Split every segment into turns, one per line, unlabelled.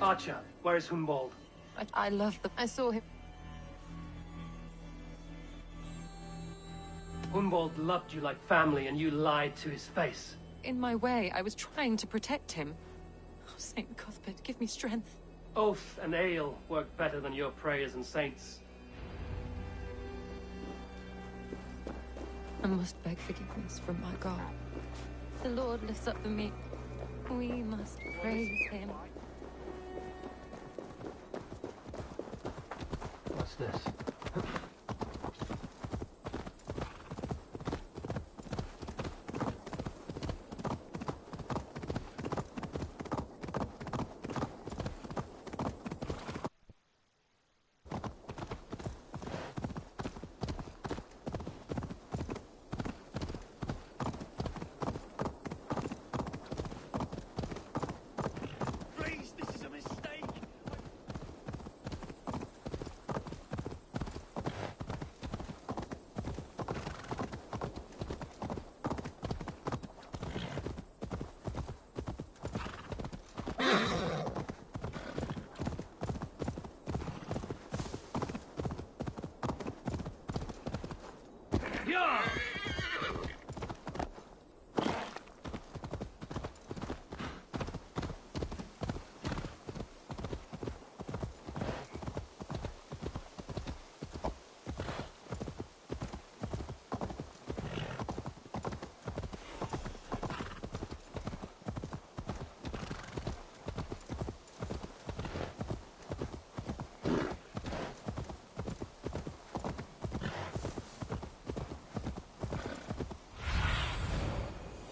Archer, where is Humboldt?
I love them. I saw him.
Humboldt loved you like family, and you lied to his face.
In my way, I was trying to protect him. Oh, Saint Cuthbert, give me strength.
Oath and ale work better than your prayers and saints.
I must beg forgiveness from my God. The Lord lifts up the meek. We must praise him.
What's this?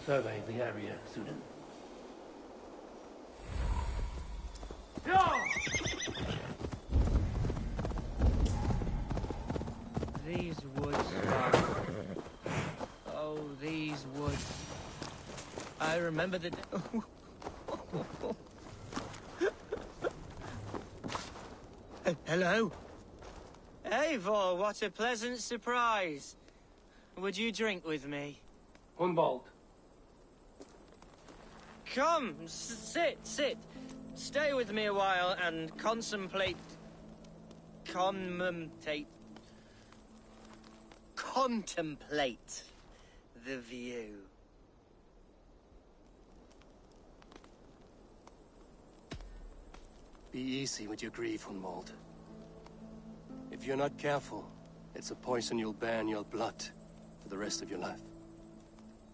Survey the area, student. Yeah!
I remember the... Hello? Eivor, what a pleasant surprise. Would you drink with me?
Humboldt.
Come, sit. Stay with me a while and contemplate the view.
Be easy with your grief, Humboldt. If you're not careful, it's a poison you'll bear in your blood for the rest of your life.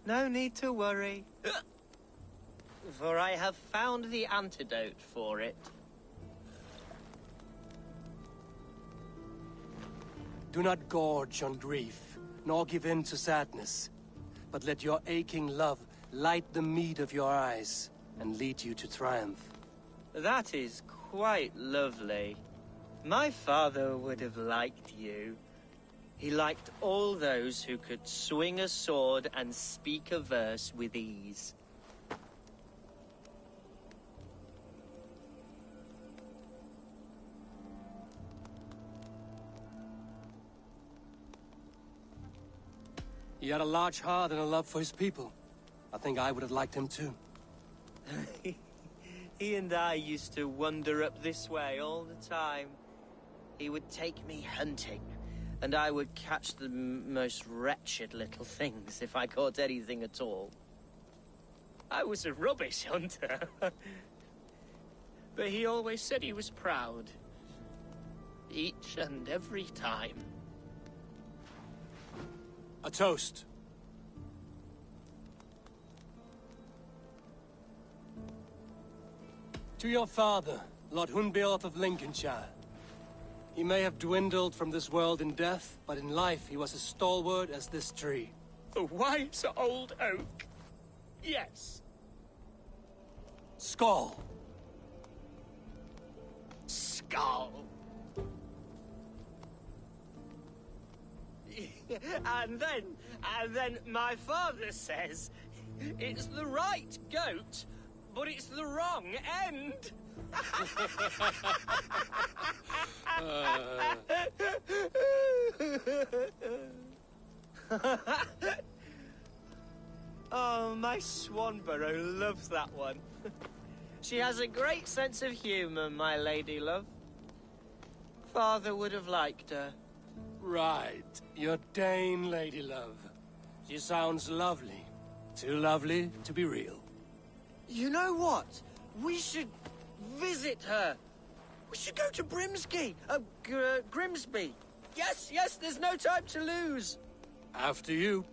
No need to worry. For I have found the antidote for it.
Do not gorge on grief, nor give in to sadness, but let your aching love light the mead of your eyes and lead you to triumph.
That is quite lovely. My father would have liked you. He liked all those who could swing a sword and speak a verse with ease.
He had a large heart and a love for his people. I think I would have liked him too.
He and I used to wander up this way all the time. He would take me hunting, and I would catch the most wretched little things if I caught anything at all. I was a rubbish hunter. But he always said he was proud. Each and every time.
A toast. To your father, Lord Hunbeorth of Lincolnshire. He may have dwindled from this world in death, but in life he was as stalwart as this tree.
A wise old oak. Yes.
Skull.
Skull. And then my father says, it's the right goat, but it's the wrong end. Oh, my Swanborough loves that one. She has a great sense of humor, my lady love. Father would have liked her.
Right. Your Dane lady love. She sounds lovely. Too lovely to be real.
You know what? We should visit her. We should go to Grimsby. Yes, there's no time to lose.
After you.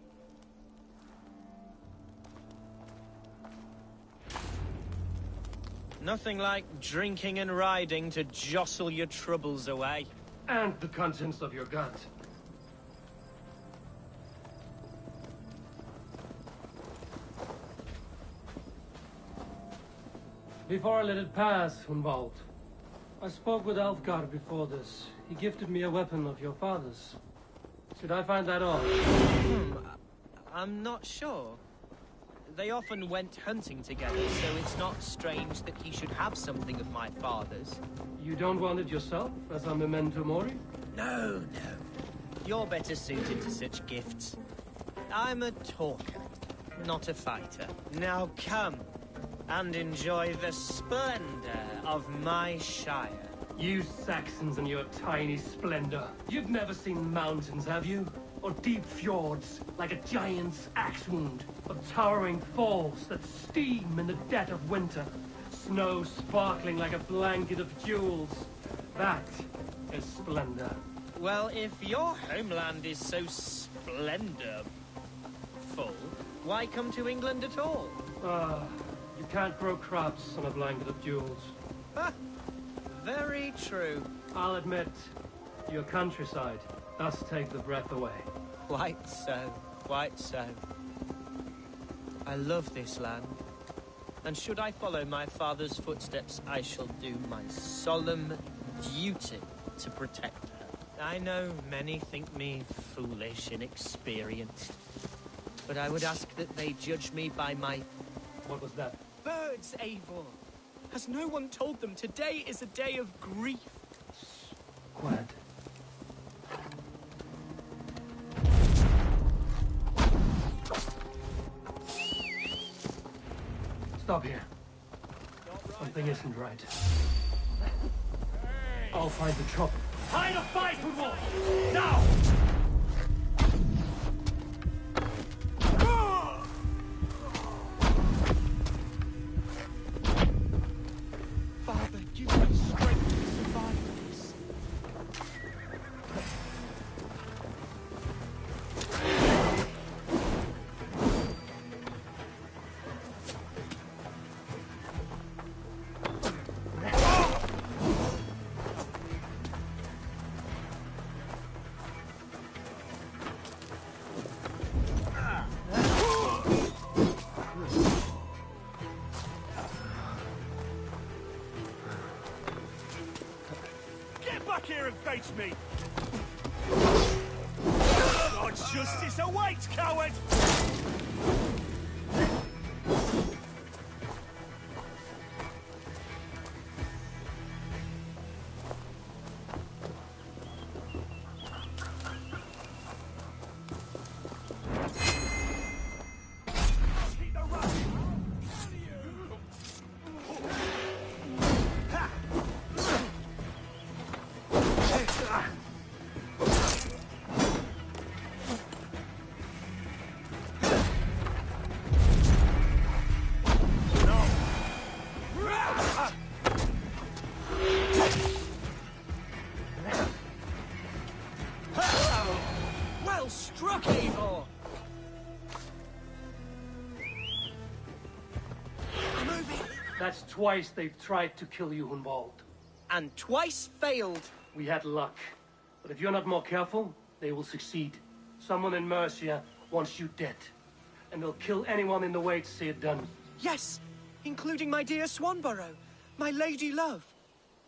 Nothing like drinking and riding to jostle your troubles away.
And the contents of your gut. Before I let it pass, Hunwald, I spoke with Alfgar before this. He gifted me a weapon of your father's. Should I find that odd?
I'm not sure. They often went hunting together, so it's not strange that he should have something of my father's.
You don't want it yourself, as a memento mori?
No. You're better suited to such gifts. I'm a talker, not a fighter. Now come and enjoy the splendor of my shire.
You Saxons and your tiny splendor. You've never seen mountains, have you? Or deep fjords, like a giant's axe wound. Or towering falls that steam in the dead of winter. Snow sparkling like a blanket of jewels. That is splendor.
Well, if your homeland is so splendorful, why come to England at all?
You can't grow crops on a blanket of jewels.
Very true.
I'll admit, your countryside does take the breath away.
Quite so. I love this land. And should I follow my father's footsteps, I shall do my solemn duty to protect her. I know many think me foolish, inexperienced, but I would ask that they judge me by my
What was that?
Birds, Eivor. Has no one told them today is a day of grief?
Quiet. Stop here. Something isn't right. I'll find the trouble. Time to fight, football! Now!
Father, give me strength to survive this.
Back here and face me! God's justice awaits, coward!
Well struck, Eivor! I'm moving.
That's twice they've tried to kill you, Hunwald.
And twice failed.
We had luck. But if you're not more careful, they will succeed. Someone in Mercia wants you dead. And they'll kill anyone in the way to see it done.
Yes, including my dear Swanborough, my lady love.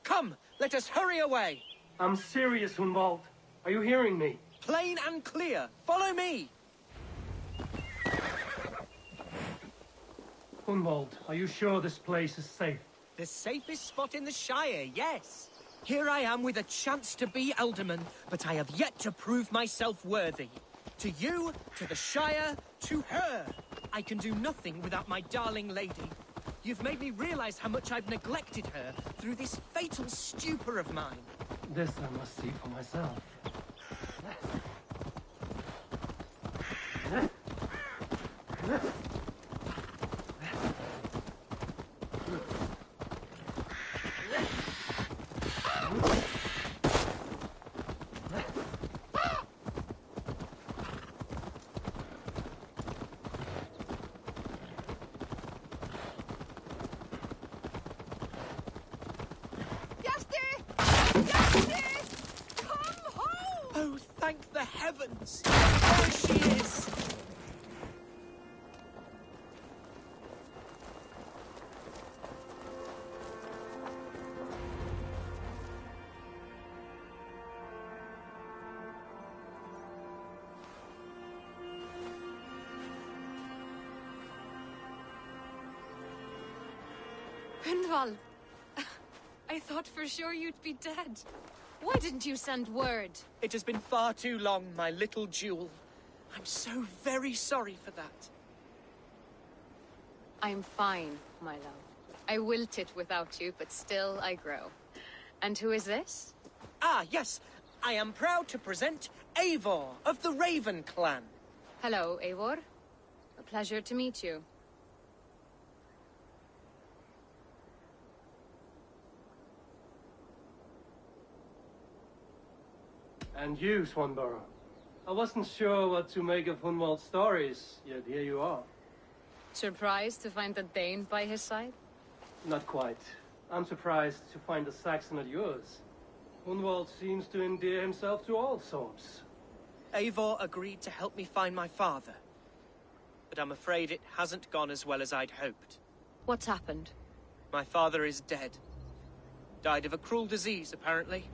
Come, let us hurry away.
I'm serious, Hunwald. Are you hearing me?
Plain and clear. Follow me.
Hunwald, are you sure this place is safe?
The safest spot in the Shire, yes. Here I am with a chance to be Alderman, but I have yet to prove myself worthy. To you, to the Shire, to her. I can do nothing without my darling lady. You've made me realize how much I've neglected her through this fatal stupor of mine.
This I must see for myself.
Oh, thank the heavens! There she is!
Hunwald, I thought for sure you'd be dead. Why didn't you send word?
It has been far too long, my little jewel. I'm so very sorry for that.
I'm fine, my love. I wilted without you, but still I grow. And who is this?
Ah, yes. I am proud to present Eivor of the Raven clan.
Hello, Eivor. A pleasure to meet you.
And you, Swanborough. I wasn't sure what to make of Hunwald's stories, yet here you are.
Surprised to find a Dane by his side?
Not quite. I'm surprised to find a Saxon at yours. Hunwald seems to endear himself to all sorts.
Eivor agreed to help me find my father. But I'm afraid it hasn't gone as well as I'd hoped.
What's happened?
My father is dead. Died of a cruel disease, apparently.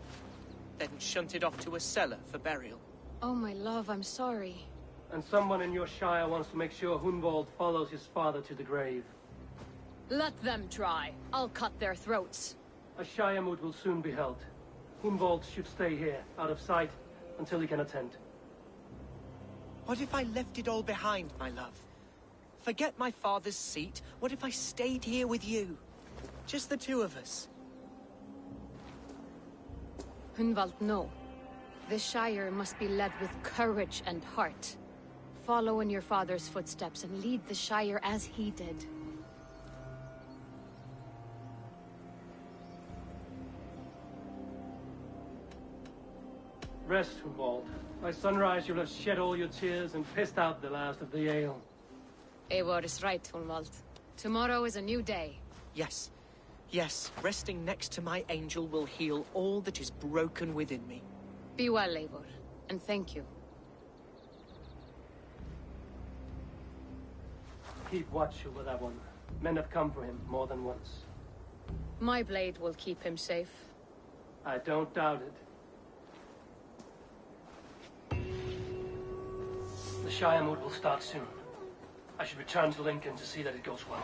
Then shunted off to a cellar for burial.
Oh, my love, I'm sorry.
And someone in your shire wants to make sure Hunwald follows his father to the grave.
Let them try. I'll cut their throats.
A Shiremoot will soon be held. Humboldt should stay here, out of sight, until he can attend.
What if I left it all behind, my love? Forget my father's seat. What if I stayed here with you? Just the two of us.
Hunvald, no. The Shire must be led with courage and heart. Follow in your father's footsteps and lead the Shire as he did.
Rest, Humboldt. By sunrise you'll have shed all your tears and pissed out the last of the ale.
Eivor is right, Hunvald. Tomorrow is a new day.
Yes. Yes, resting next to my angel will heal all that is broken within me.
Be well, Eivor, and thank you.
Keep watch over that one. Men have come for him more than once.
My blade will keep him safe.
I don't doubt it. The Shiremoot will start soon. I should return to Lincoln to see that it goes well.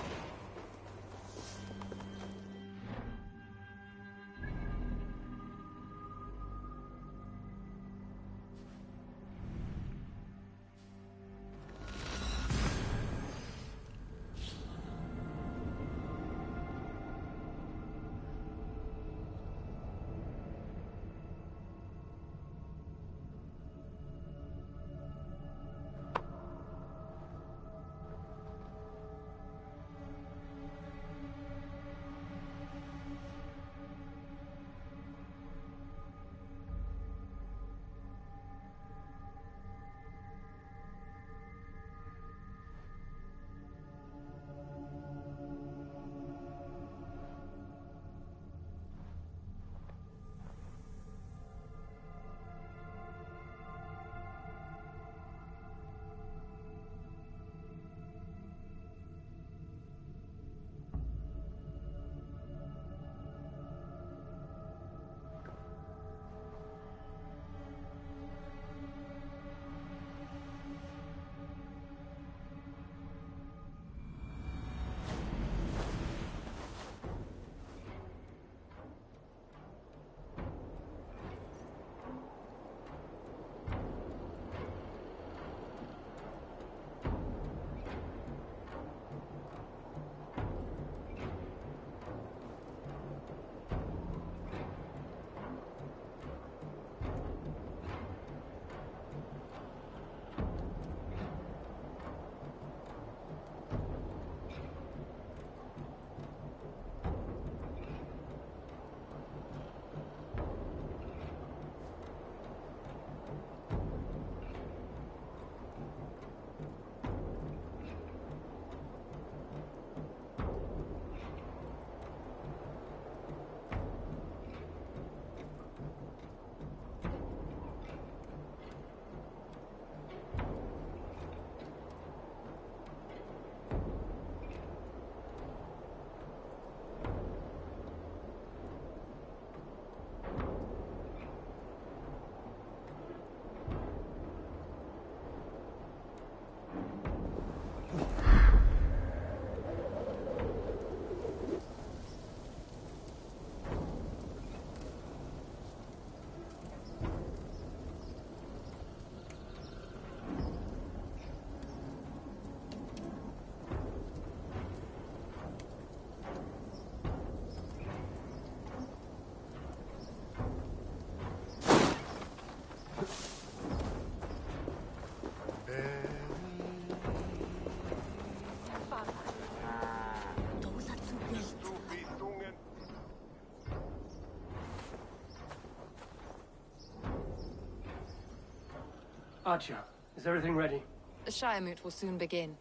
Archer, is everything ready?
The Shiremoot will soon begin.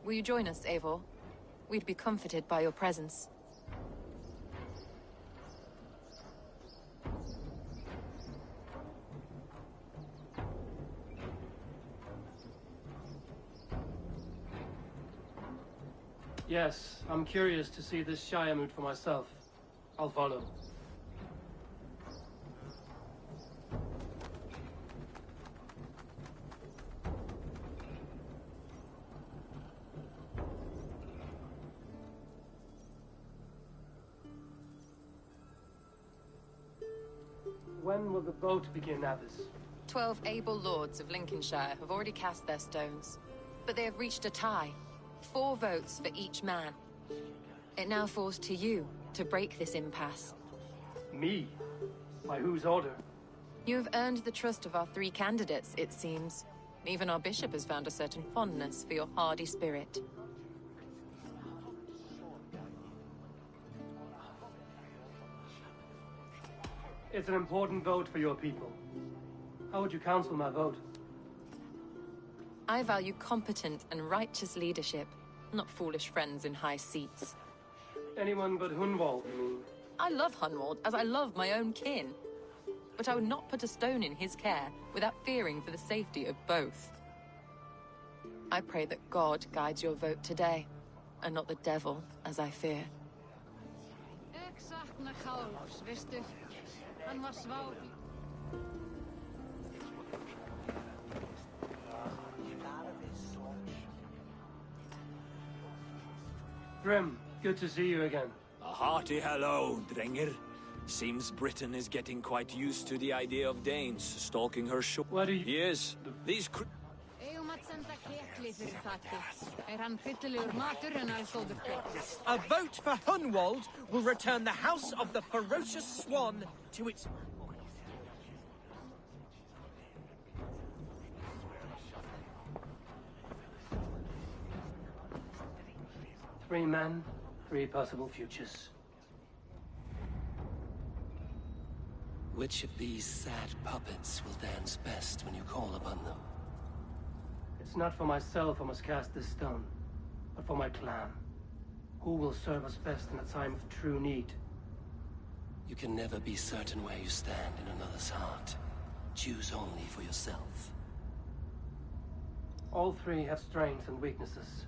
Will you join us, Eivor? We'd be comforted by your presence.
Yes, I'm curious to see this Shiremoot for myself. I'll follow. When will the vote begin, Abbess?
12 able lords of Lincolnshire have already cast their stones, but they have reached a tie. 4 votes for each man. It now falls to you to break this impasse.
Me? By whose order?
You have earned the trust of our 3 candidates, it seems. Even our bishop has found a certain fondness for your hardy spirit.
It's an important vote for your people. How would you counsel my vote?
I value competent and righteous leadership, not foolish friends in high seats.
Anyone but Hunwald, you mean?
I love Hunwald as I love my own kin. But I would not put a stone in his care without fearing for the safety of both. I pray that God guides your vote today, and not the devil, as I fear.
Grim, good to see you again.
A hearty hello, Drenger. Seems Britain is getting quite used to the idea of Danes stalking her shore.
What do you...
Yes, these
A vote for Hunwald will return the House of the Ferocious Swan to its...
3 men, 3 possible futures.
Which of these sad puppets will dance best when you call upon them?
It's not for myself I must cast this stone, but for my clan. Who will serve us best in a time of true need?
You can never be certain where you stand in another's heart. Choose only for yourself.
All 3 have strengths and weaknesses.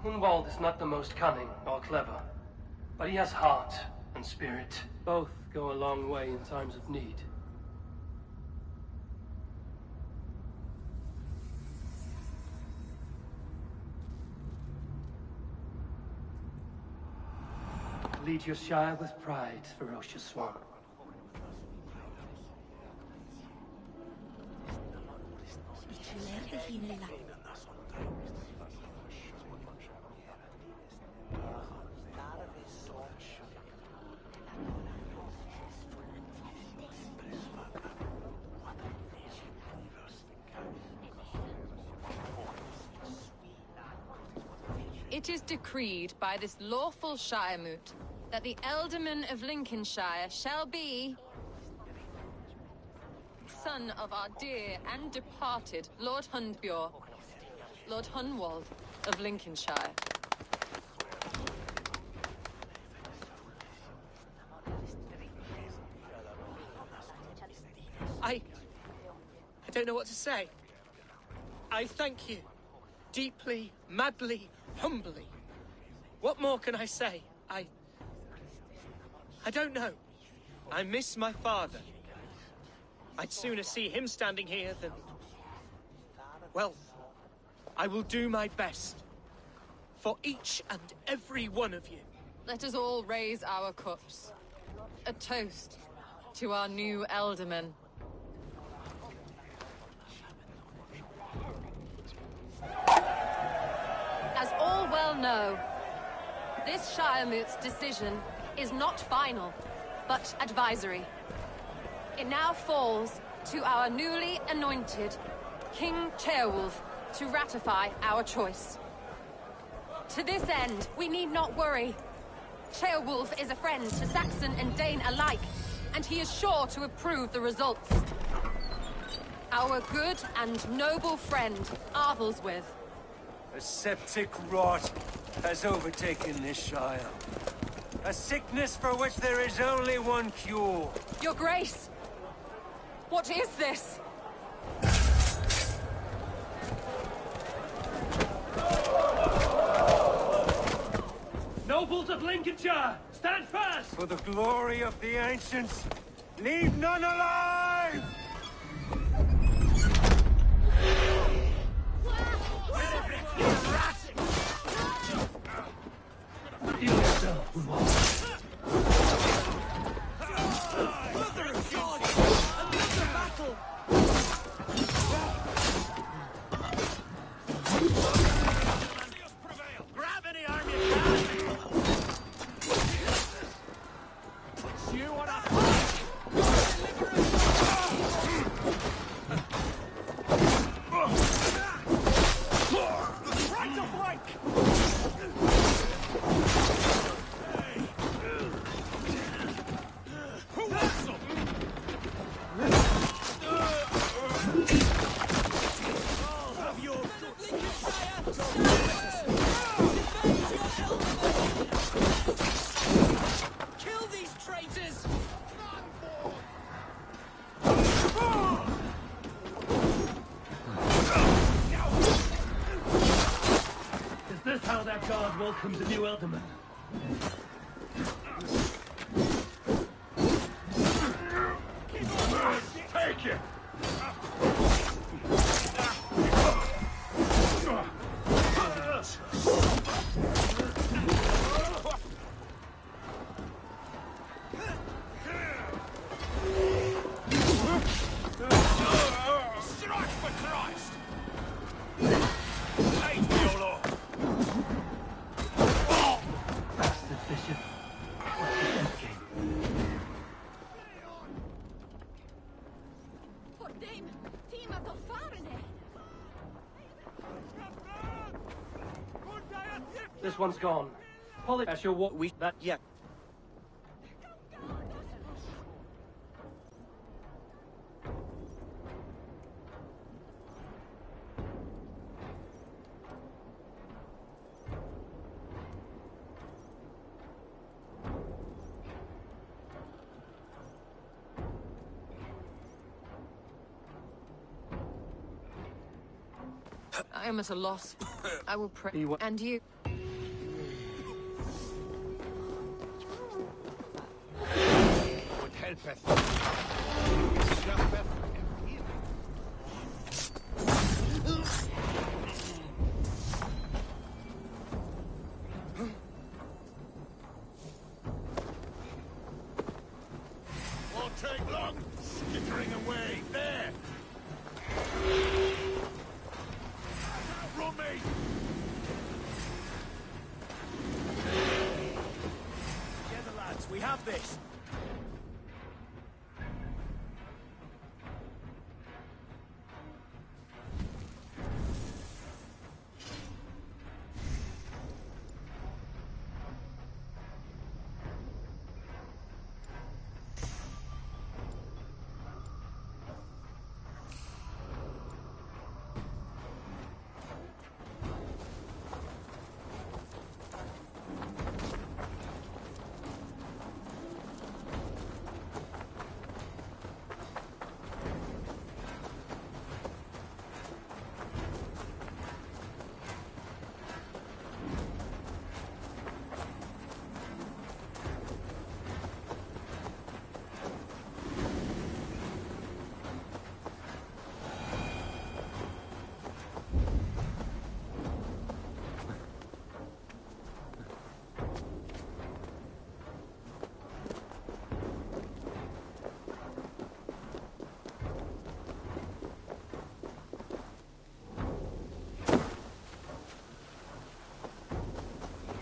Hunwald is not the most cunning or clever, but he has heart and spirit. Both go a long way in times of need. Lead your Shire with pride, ferocious swan.
It is decreed by this lawful Shiremoot that the Ealdorman of Lincolnshire shall be son of our dear and departed Lord Hundbjorn, Lord Hunwald of Lincolnshire.
I don't know what to say. I thank you. Deeply, madly, humbly. What more can I say? I don't know. I miss my father. I'd sooner see him standing here than... Well, I will do my best. For each and every one of you.
Let us all raise our cups. A toast to our new Ealdorman. As all well know, this Shiremoot's decision is not final, but advisory. It now falls to our newly anointed King Ceolwulf to ratify our choice. To this end, we need not worry. Ceolwulf is a friend to Saxon and Dane alike, and he is sure to approve the results. Our good and noble friend, Arthelswith.
A septic rot has overtaken this Shire. A sickness for which there is only one cure.
Your Grace! What is this?
Nobles of Lincolnshire, stand fast!
For the glory of the ancients, leave none alive!
Heal yourself, Hunwald.
Grab any arm you can! You wanna right to flank! Who wants some? Have your
Kill these traitors!
Is this how that guard welcomes a new Ealdorman?
Take it! Strike for Christ! Aid me, O Lord!
Bastard bishop. What's the end game? This one's gone. Pull it as your what we that
Yeah.
I am at a loss. I will pray.
Be what?
And you?
helpeth. Suffereth and healeth. Won't take long. Skittering away. There. Outrun me.
Together, lads, we have this.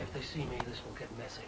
If they see me, this will get messy.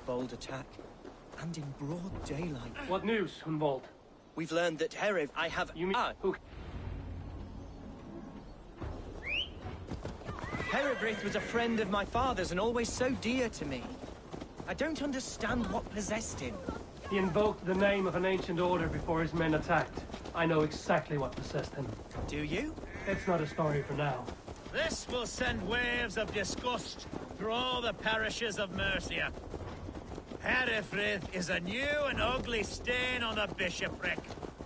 Bold attack, and in broad daylight.
What news, Hunwald?
We've learned that Herev, I have...
You mean who?
Herevrith was a friend of my father's and always so dear to me. I don't understand what possessed him.
He invoked the name of an ancient order before his men attacked. I know exactly what possessed him.
Do you?
It's not a story for now.
This will send waves of disgust through all the parishes of Mercia. Herefrith is a new and ugly stain on the bishopric.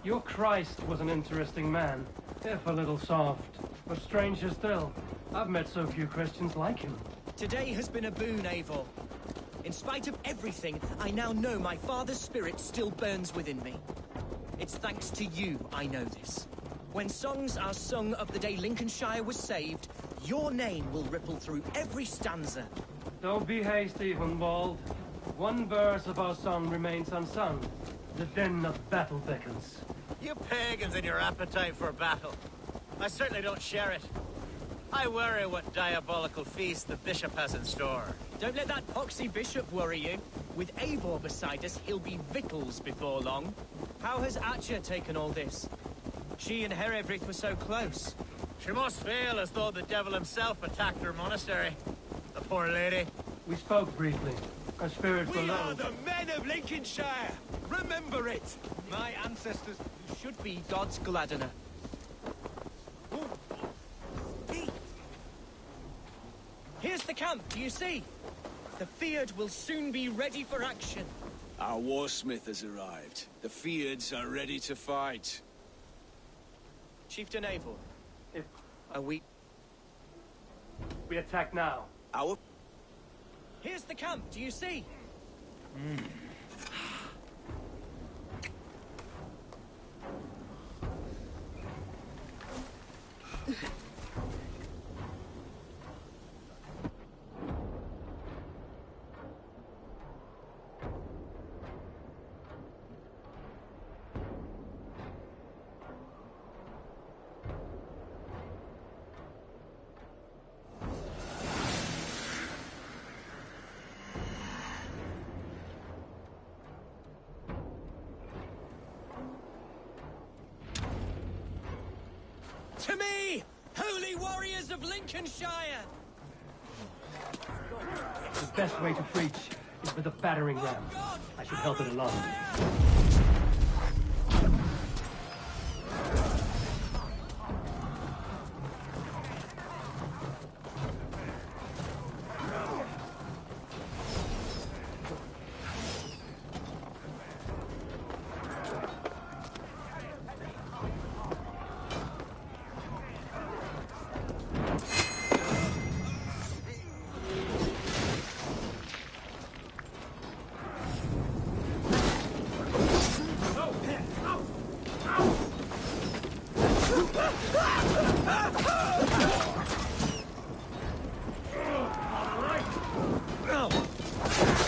Your Christ was an interesting man, if a little soft. But stranger still, I've met so few Christians like him.
Today has been a boon, Eivor. In spite of everything, I now know my father's spirit still burns within me. It's thanks to you I know this. When songs are sung of the day Lincolnshire was saved, your name will ripple through every stanza.
Don't be hasty, Hunwald. One verse of our song remains unsung. The din of battle beckons.
You pagans and your appetite for battle. I certainly don't share it. I worry what diabolical feast the bishop has in store.
Don't let that poxy bishop worry you. With Eivor beside us, he'll be victuals before long. How has Atcha taken all this? She and Herevrith were so close.
She must feel as though the devil himself attacked her monastery. The poor lady.
We spoke briefly. Her spirits were
We
low.
are the men of Lincolnshire! Remember it!
My ancestors should be God's gladdener. Here's the camp, do you see? The Fyrd will soon be ready for action.
Our warsmith has arrived. The Fyrds are ready to fight.
Chieftain Eivor,
If
are we...
we attack now,
Our...
Here's the camp, do you see? To me, holy warriors of Lincolnshire!
The best way to preach is with a battering ram. I should help it along.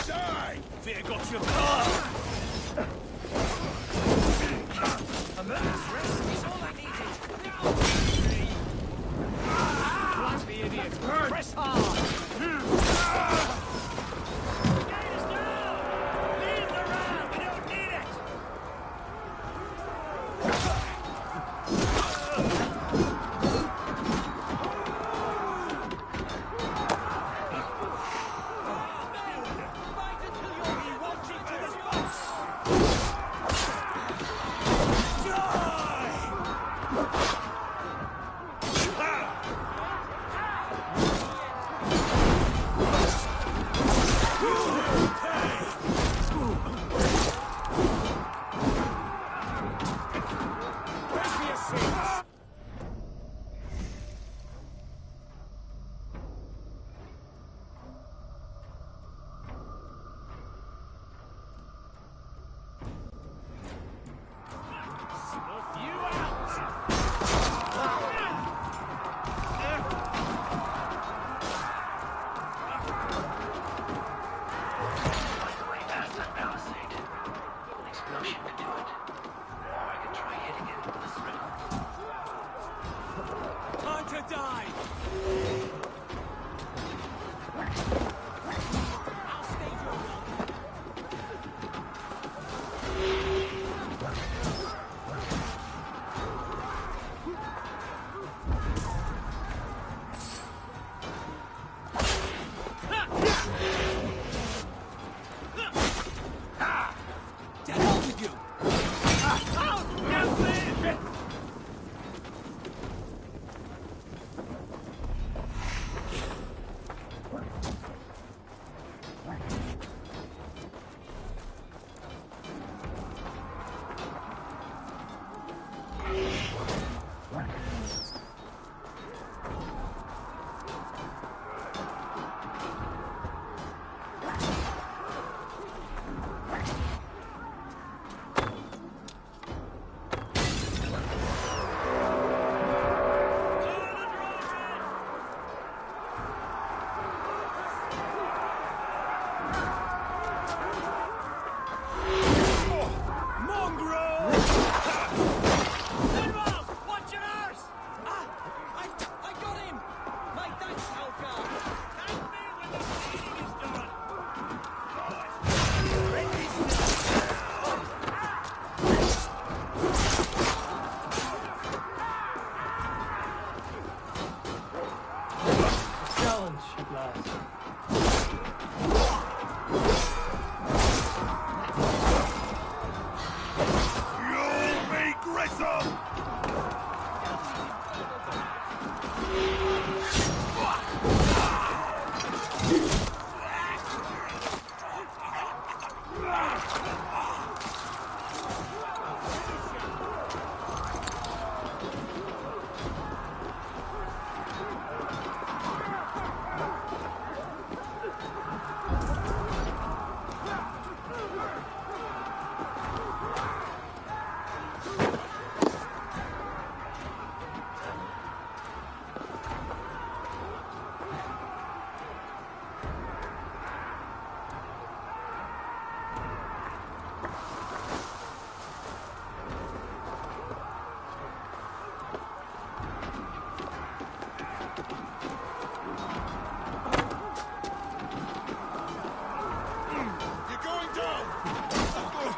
Die! Fear got your car!
A moment's rest is all I needed.
Blast the idiot! Press hard!
Gate is down! Leave the ram! We don't need it!
Fight until you're rewatching to the spot!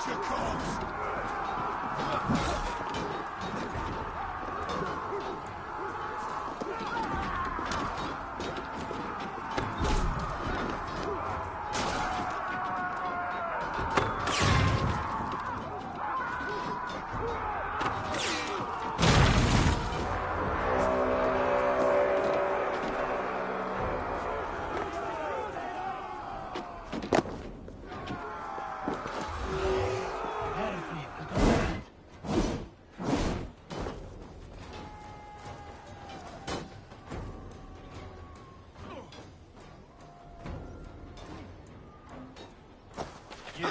your corpse!
You,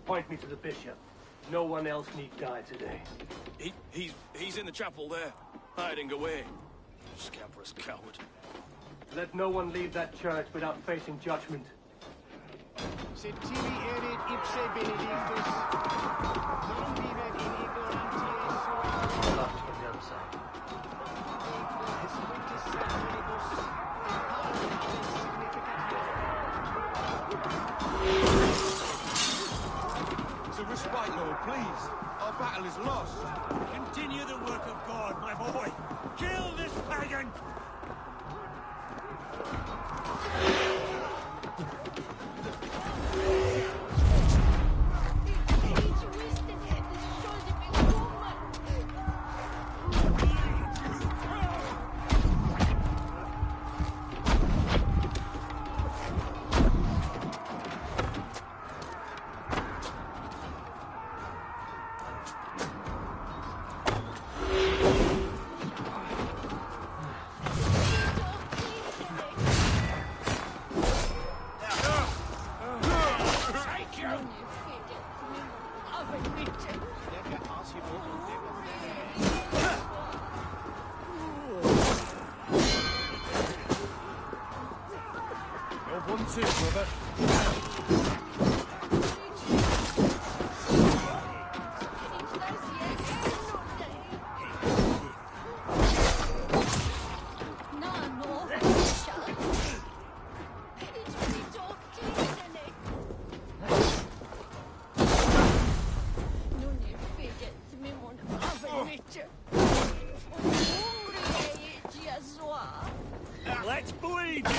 point me to the bishop. No one else need die today.
He's in the chapel there, hiding away. Scamperous coward.
Let no one leave that church without facing judgment.
Sed tibi erit ipse benedictus, non vivet in ignorantia sua.
Left from the other side.
Es multis saceribus, et partem significat.
So respite, Lord, please. Our battle is lost. Continue the work of God, my boy. Kill this pagan! One, two, brother. Let's bleed you!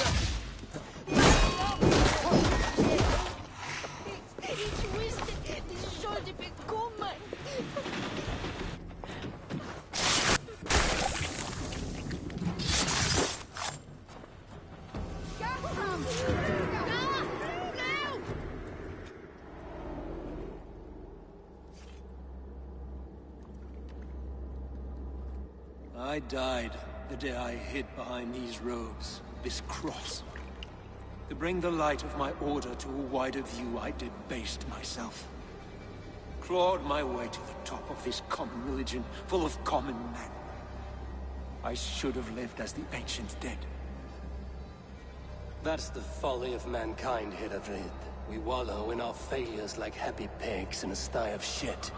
I died the day I hid behind these robes, this cross. To bring the light of my order to a wider view, I debased myself. Clawed my way to the top of this common religion, full of common men. I should have lived as the ancients did.
That's the folly of mankind, Hiravrid. We wallow in our failures like happy pigs in a sty of shit.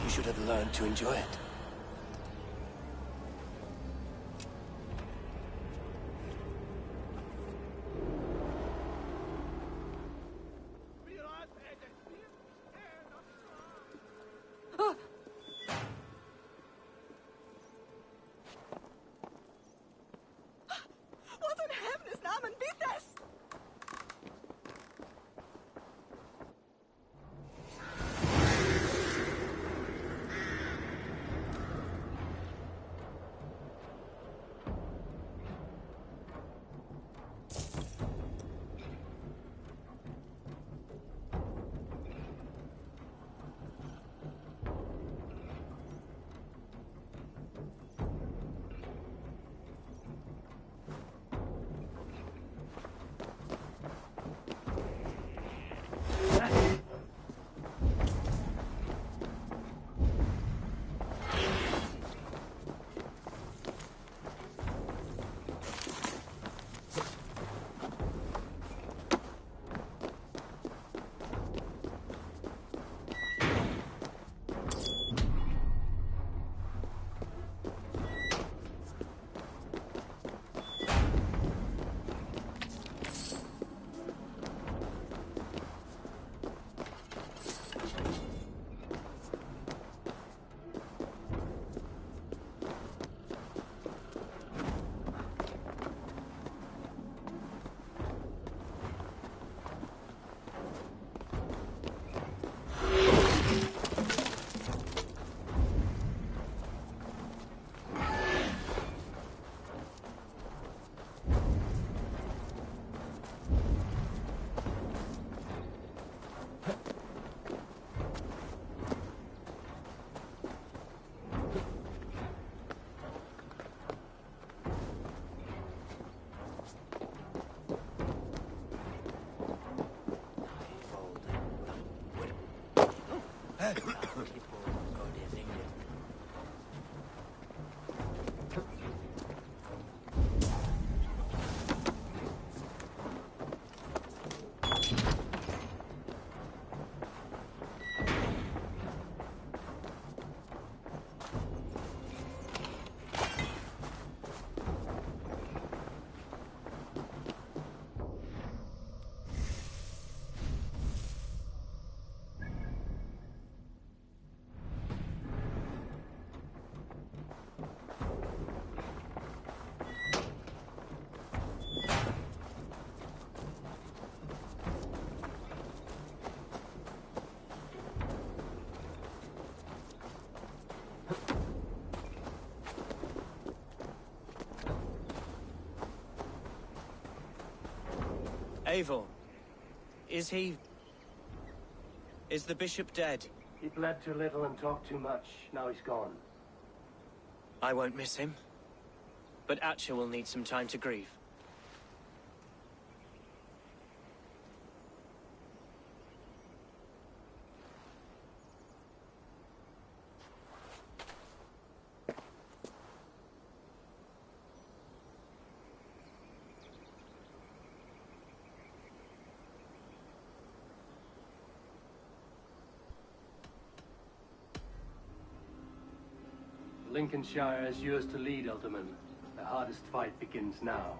We should have learned to enjoy it.
Eivor, is he... is the bishop dead?
He bled too little and talked too much. Now he's gone.
I won't miss him. But Atcha will need some time to grieve.
Lincolnshire is yours to lead, Alderman. The hardest fight begins now.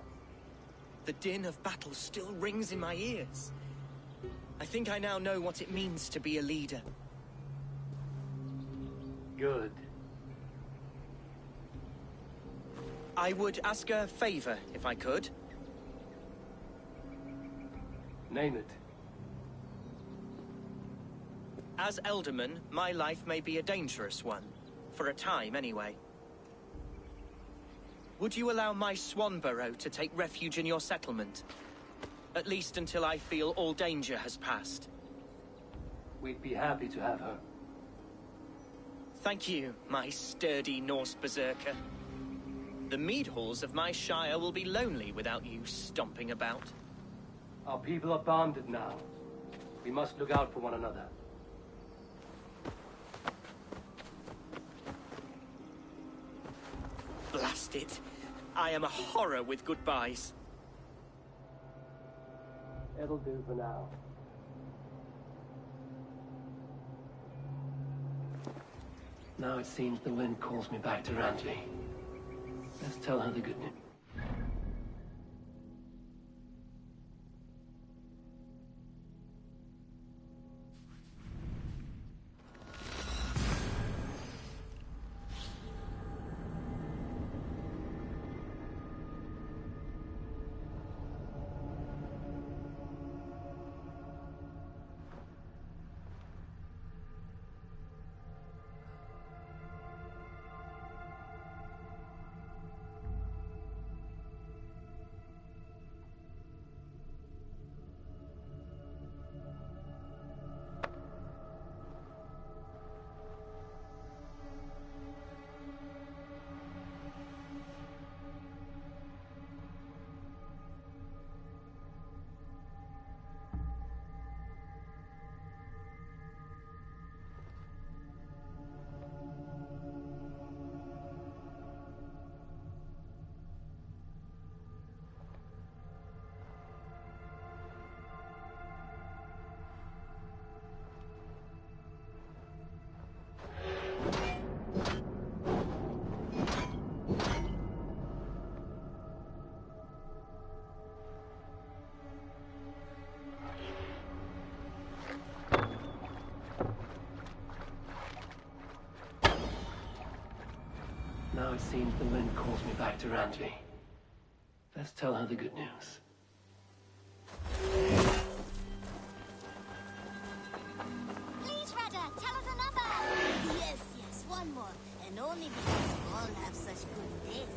The din of battle still rings in my ears. I think I now know what it means to be a leader.
Good.
I would ask a favor, if I could.
Name it.
As Alderman, my life may be a dangerous one. For a time, anyway. Would you allow my Swanborough to take refuge in your settlement? At least until I feel all danger has passed.
We'd be happy to have her.
Thank you, my sturdy Norse berserker. The mead halls of my shire will be lonely without you stomping about.
Our people are bonded now. We must look out for one another.
Blast it. I am a horror with goodbyes.
It'll do for now. Now it seems the wind calls me back to Rantley. Let's tell her the good news. Now it seems the wind calls me back to Rantley. Let's tell her the good news.
Please, Rada, tell us another! Yes, yes, one more. And only because we all have such good days.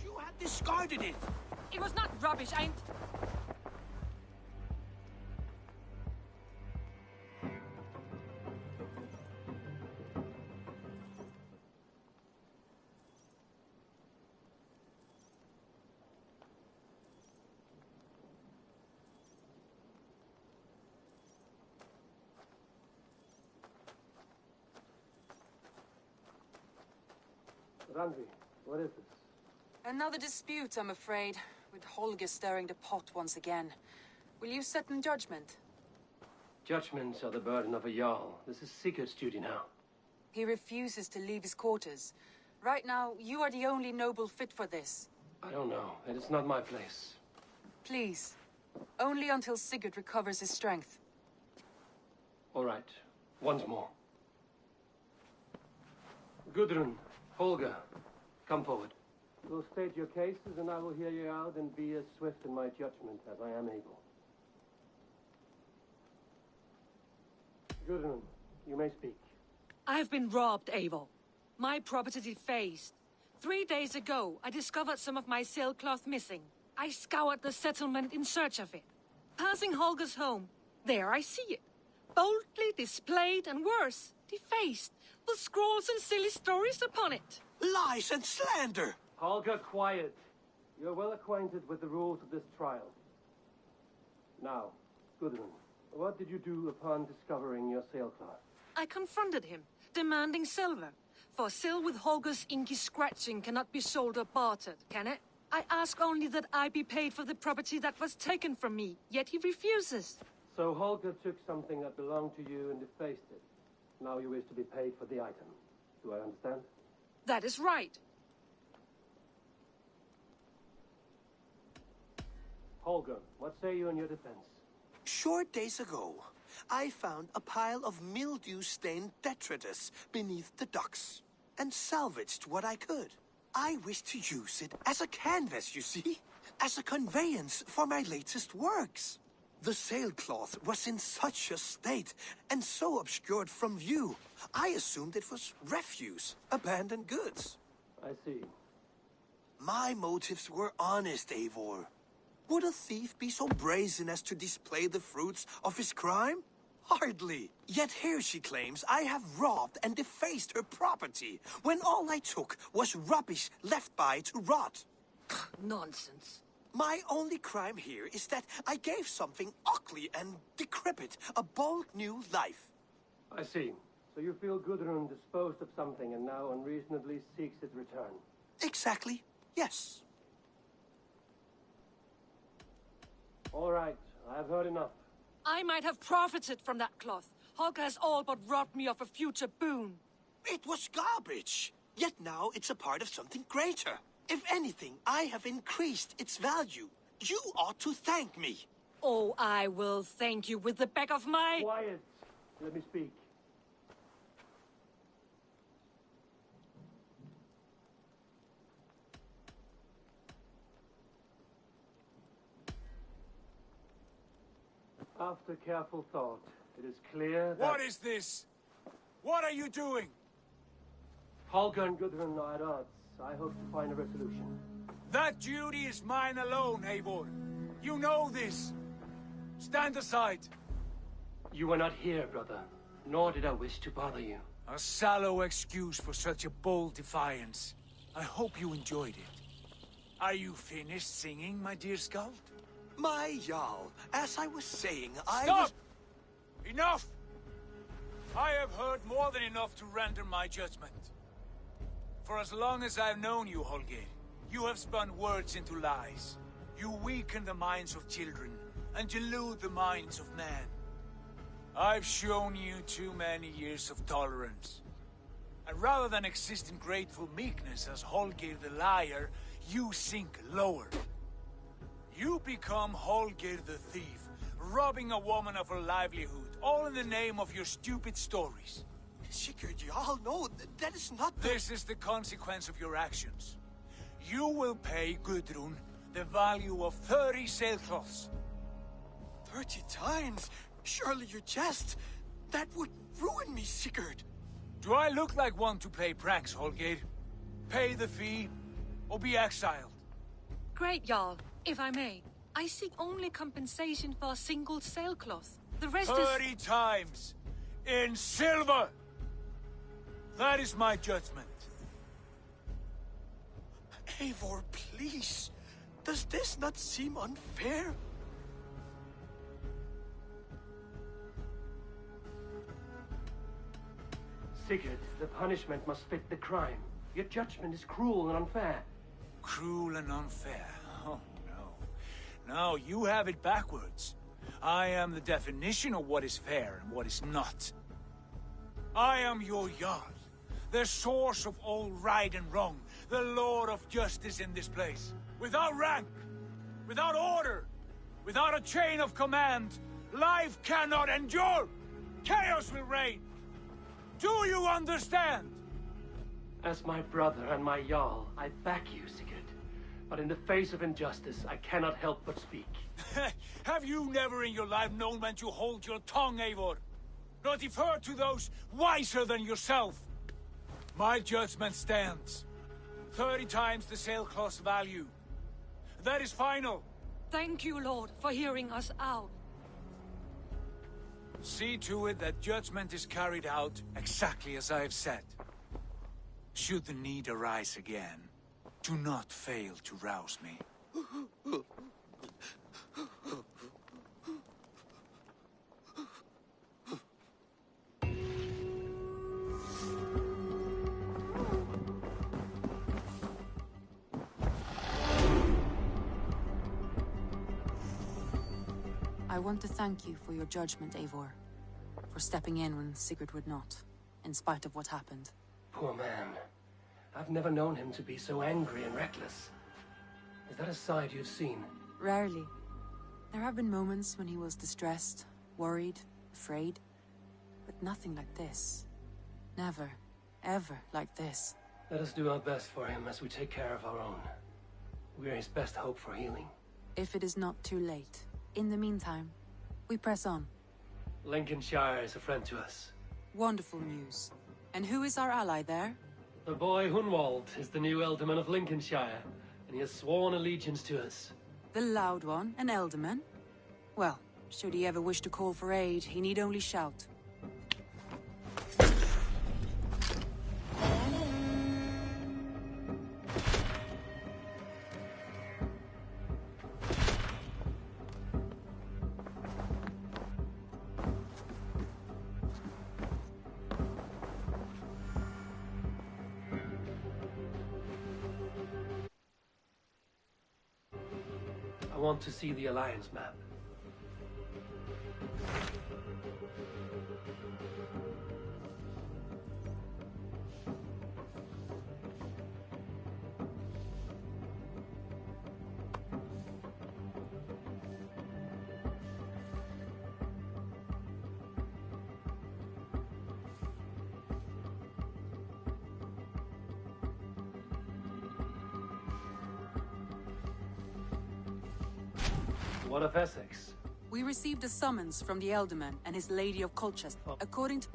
You had discarded it!
It was not rubbish,
Randvi, what is this?
Another dispute, I'm afraid, with Holger stirring the pot once again. Will you sit in judgment?
Judgments are the burden of a Jarl. This is Sigurd's duty now.
He refuses to leave his quarters. Right now, you are the only noble fit for this.
I don't know. It is not my place.
Please. Only until Sigurd recovers his strength.
All right. Once more. Gudrun, Holger, come forward. You'll state your cases, and I will hear you out and be as swift in my judgment as I am able. Gudrun, you may speak.
I have been robbed, Eivor. My property defaced. 3 days ago, I discovered some of my sailcloth missing. I scoured the settlement in search of it. Passing Holger's home, there I see it. Boldly displayed and worse, defaced, with scrawls and silly stories upon it.
Lies and slander!
Holger, quiet. You're well acquainted with the rules of this trial. Now, Gudrun, what did you do upon discovering your sailcloth?
I confronted him, demanding silver. For sil with Holger's inky scratching cannot be sold or bartered, can it? I ask only that I be paid for the property that was taken from me, yet he refuses.
So Holger took something that belonged to you and defaced it. Now you wish to be paid for the item. Do I understand?
That is right.
Holger, what say you in your defense?
Short days ago, I found a pile of mildew-stained detritus beneath the docks, and salvaged what I could. I wish to use it as a canvas, you see? As a conveyance for my latest works. The sailcloth was in such a state, and so obscured from view, I assumed it was refuse, abandoned goods.
I see.
My motives were honest, Eivor. Would a thief be so brazen as to display the fruits of his crime? Hardly. Yet here she claims I have robbed and defaced her property, when all I took was rubbish left by to rot.
Nonsense.
My only crime here is that I gave something ugly and decrepit a bold new life.
I see. So you feel Gudrun disposed of something and now unreasonably seeks its return?
Exactly. Yes.
All right. I have heard enough.
I might have profited from that cloth. Holger has all but robbed me of a future boon.
It was garbage. Yet now it's a part of something greater. If anything, I have increased its value. You ought to thank me.
Oh, I will thank you with the back of my...
Quiet. Let me speak. After careful thought, it is clear that...
What is this? What are you doing?
Holger and Gudrun are at odds. I hope to find a resolution.
That duty is mine alone, Eivor. You know this. Stand aside.
You were not here, brother. Nor did I wish to bother you.
A sallow excuse for such a bold defiance. I hope you enjoyed it. Are you finished singing, my dear Skald?
My Jarl, as I was saying,
Stop! Enough! I have heard more than enough to render my judgment. For as long as I've known you, Holger, you have spun words into lies. You weaken the minds of children, and delude the minds of men. I've shown you too many years of tolerance. And rather than exist in grateful meekness as Holger the liar, you sink lower. You become Holger the thief, robbing a woman of her livelihood, all in the name of your stupid stories.
Sigurd, Jarl, no, that is not the...
This is the consequence of your actions. You will pay Gudrun the value of 30 sailcloths.
30 times? Surely you jest. That would ruin me, Sigurd.
Do I look like one to play pranks, Holger? Pay the fee, or be exiled.
Great, Jarl. If I may, I seek only compensation for a single sailcloth. The rest
30 times! In silver! That is my judgment.
Eivor, please. Does this not seem unfair?
Sigurd, the punishment must fit the crime. Your judgment is cruel and unfair.
Cruel and unfair? Oh, no. No, you have it backwards. I am the definition of what is fair and what is not. I am your Jarl, the source of all right and wrong, the Lord of justice in this place. Without rank, without order, without a chain of command, life cannot endure. Chaos will reign. Do you understand?
As my brother and my Jarl, I back you, Sigurd. But in the face of injustice, I cannot help but speak.
Have you never in your life known when to hold your tongue, Eivor? Nor defer to those wiser than yourself? My judgment stands. 30 times the sailcloth's value. That is final.
Thank you, Lord, for hearing us out.
See to it that judgment is carried out exactly as I have said. Should the need arise again, do not fail to rouse me.
I want to thank you for your judgment, Eivor. For stepping in when Sigurd would not, in spite of what happened.
Poor man. I've never known him to be so angry and reckless. Is that a side you've seen?
Rarely. There have been moments when he was distressed, worried, afraid. But nothing like this. Never, ever like this.
Let us do our best for him as we take care of our own. We are his best hope for healing.
If it is not too late. In the meantime, we press on.
Lincolnshire is a friend to us.
Wonderful news. And who is our ally there?
The boy Hunwald is the new Ealdorman of Lincolnshire, and he has sworn allegiance to us.
The loud one, an Ealdorman? Well, should he ever wish to call for aid, he need only shout.
I want to see the Alliance map. What of Essex?
We received a summons from the Ealdorman and his Lady of Colchester. According to...